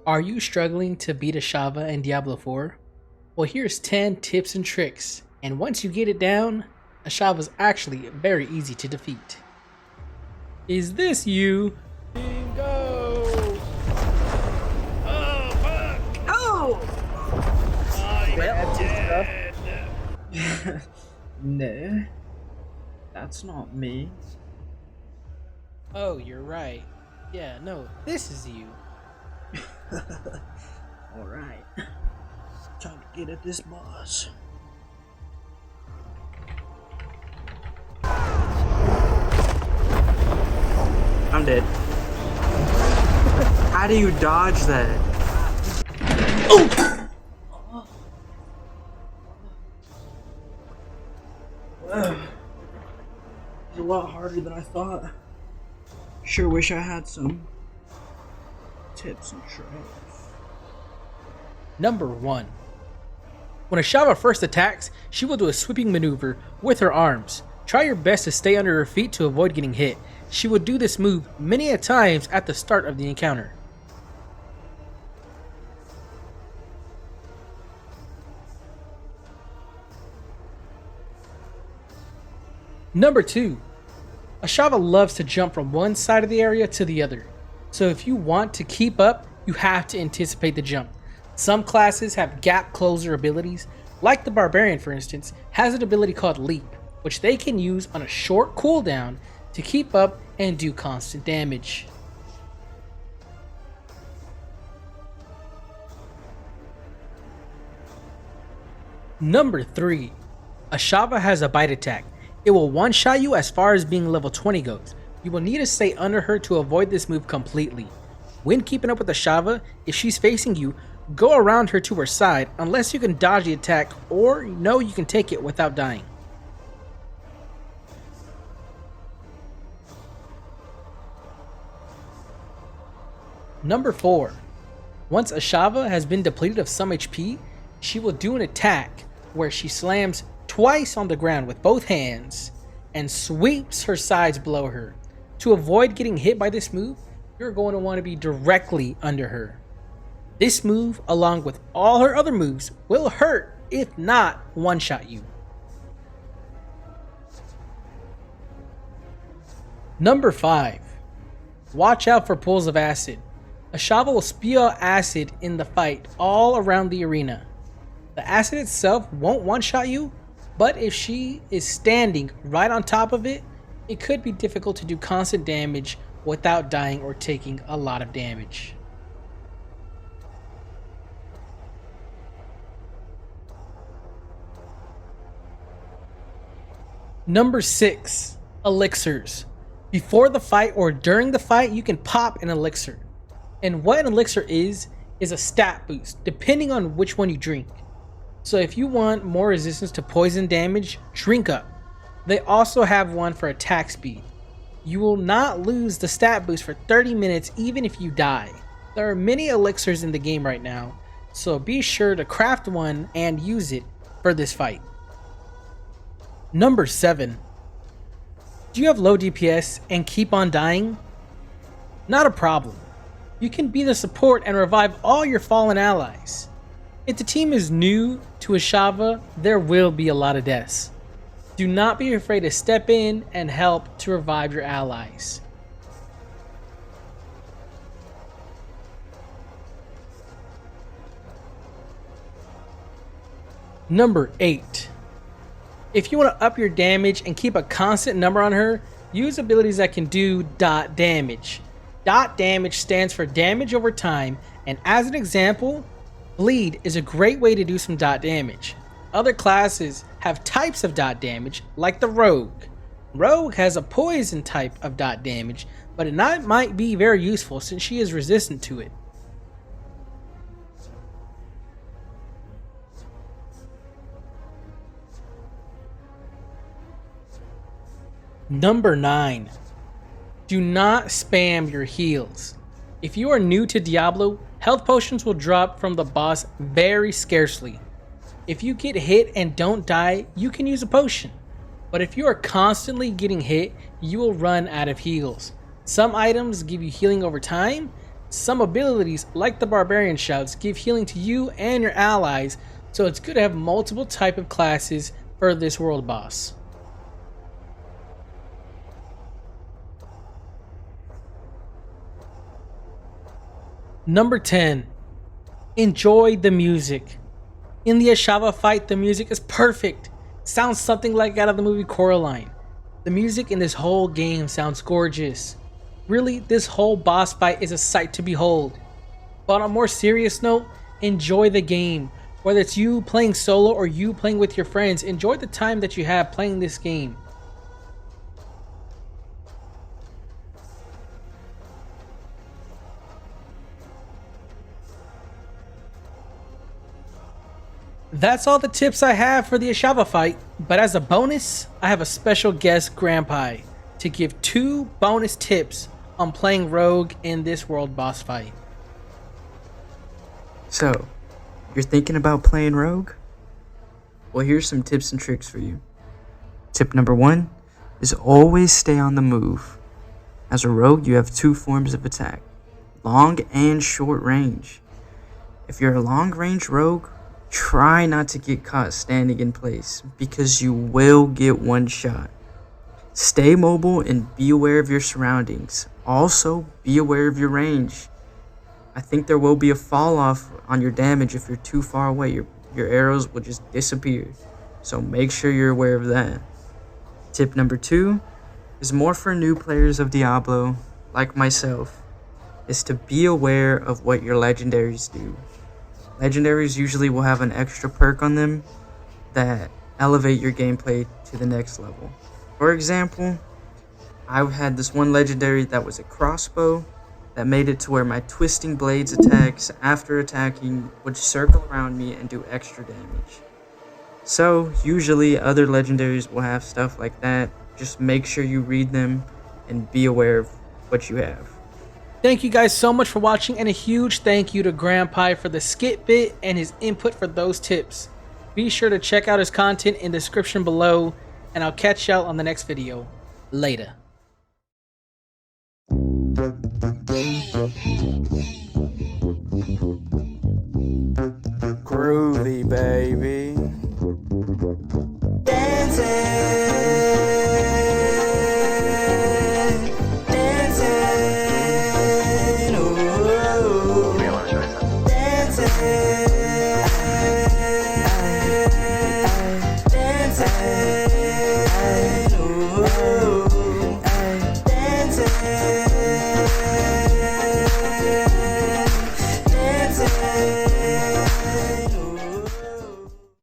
Are you struggling to beat Ashava in Diablo 4? Well, here's 10 tips and tricks, and once you get it down, Ashava's actually very easy to defeat. Is this you? Bingo! Oh, fuck! Oh! I Well, am dead. No, that's not me. Oh, you're right. Yeah, no, this is you. Alright. Time to get at this boss. I'm dead. How do you dodge that? Oh! It's a lot harder than I thought. Sure wish I had some tips and tricks. Number 1. When Ashava first attacks, she will do a sweeping maneuver with her arms. Try your best to stay under her feet to avoid getting hit. She will do this move many a times at the start of the encounter. Number 2. Ashava loves to jump from one side of the area to the other. So if you want to keep up, you have to anticipate the jump. Some classes have gap closer abilities, like the Barbarian for instance, has an ability called Leap, which they can use on a short cooldown to keep up and do constant damage. Number 3. Ashava has a bite attack. It will one-shot you as far as being level 20 goes. You will need to stay under her to avoid this move completely. When keeping up with Ashava, if she's facing you, go around her to her side unless you can dodge the attack or know you can take it without dying. Number 4. Once Ashava has been depleted of some HP, she will do an attack where she slams twice on the ground with both hands and sweeps her sides below her. To avoid getting hit by this move, you're going to want to be directly under her. This move, along with all her other moves, will hurt if not one-shot you. Number 5. Watch out for pools of acid. Ashava will spew out acid in the fight all around the arena. The acid itself won't one-shot you, but if she is standing right on top of it, it could be difficult to do constant damage without dying or taking a lot of damage. Number 6. Elixirs. Before the fight or during the fight, you can pop an elixir. And what an elixir is a stat boost, depending on which one you drink. So if you want more resistance to poison damage, drink up. They also have one for attack speed. You will not lose the stat boost for 30 minutes even if you die. There are many elixirs in the game right now, so be sure to craft one and use it for this fight. Number 7. Do you have low DPS and keep on dying? Not a problem. You can be the support and revive all your fallen allies. If the team is new to Ashava, there will be a lot of deaths. Do not be afraid to step in and help to revive your allies. Number 8. If you want to up your damage and keep a constant number on her, use abilities that can do dot damage. Dot damage stands for damage over time, and as an example, Bleed is a great way to do some dot damage. Other classes have types of dot damage, like the Rogue. Rogue has a poison type of dot damage, but it might be very useful since she is resistant to it. Number 9. Do not spam your heals. If you are new to Diablo, health potions will drop from the boss very scarcely. If you get hit and don't die, you can use a potion. But if you are constantly getting hit, you will run out of heals. Some items give you healing over time, Some abilities, like the Barbarian Shouts, give healing to you and your allies, so it's good to have multiple type of classes for this world boss. Number 10. Enjoy the music. In the Ashava fight, the music is perfect. Sounds something like out of the movie Coraline. The music in this whole game sounds gorgeous. Really, this whole boss fight is a sight to behold. But on a more serious note, enjoy the game. Whether it's you playing solo or you playing with your friends, enjoy the time that you have playing this game. That's all the tips I have for the Ashava fight, but as a bonus, I have a special guest, Granpai, to give 2 bonus tips on playing Rogue in this world boss fight. So, you're thinking about playing Rogue? Well, here's some tips and tricks for you. Tip number 1 is always stay on the move. As a Rogue, you have 2 forms of attack, long and short range. If you're a long range Rogue, try not to get caught standing in place, because you will get one shot. Stay mobile and be aware of your surroundings. Also, be aware of your range. I think there will be a fall off on your damage if you're too far away. Your arrows will just disappear. So make sure you're aware of that. Tip number 2 is more for new players of Diablo, like myself, is to be aware of what your legendaries do. Legendaries usually will have an extra perk on them that elevate your gameplay to the next level. For example, I had this one legendary that was a crossbow that made it to where my twisting blades attacks after attacking would circle around me and do extra damage. So usually other legendaries will have stuff like that. Just make sure you read them and be aware of what you have. Thank you guys so much for watching, and a huge thank you to Granpai for the skit bit and his input for those tips. Be sure to check out his content in the description below, and I'll catch y'all on the next video. Later.